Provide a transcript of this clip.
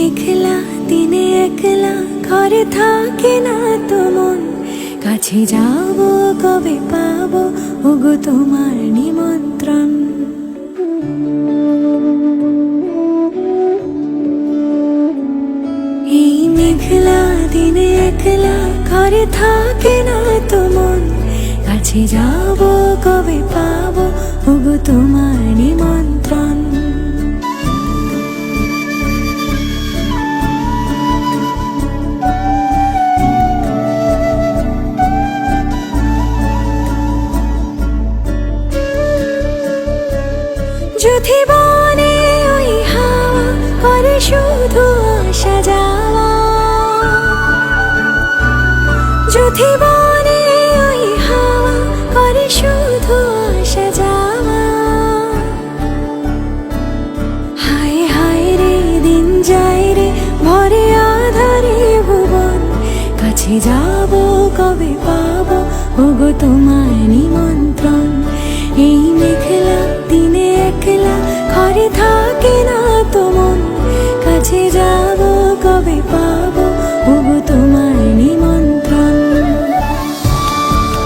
মেঘলা দিনে একলা ঘরে থাকে না তো মন, কাছে যাব কবে পাবো ওগো তোমার নিমন্ত্রণ। এই মেঘলা দিনে একলা ঘরে থাকে না তো মন, কাছে যাব কবে পাবো ওগো তোমার নিমন্ত্রণ। যদি বনে ওই হাওয়া করে শুধু আসা যাওয়া, যদি বনে ওই হাওয়া করে শুধু আসা যাওয়া, হায় হায় রে দিন যায় রে ভরে আধারে ভুবন, কাছে যাব কবে পাবো ওগো তোমার নিমন্ত্রণ। এই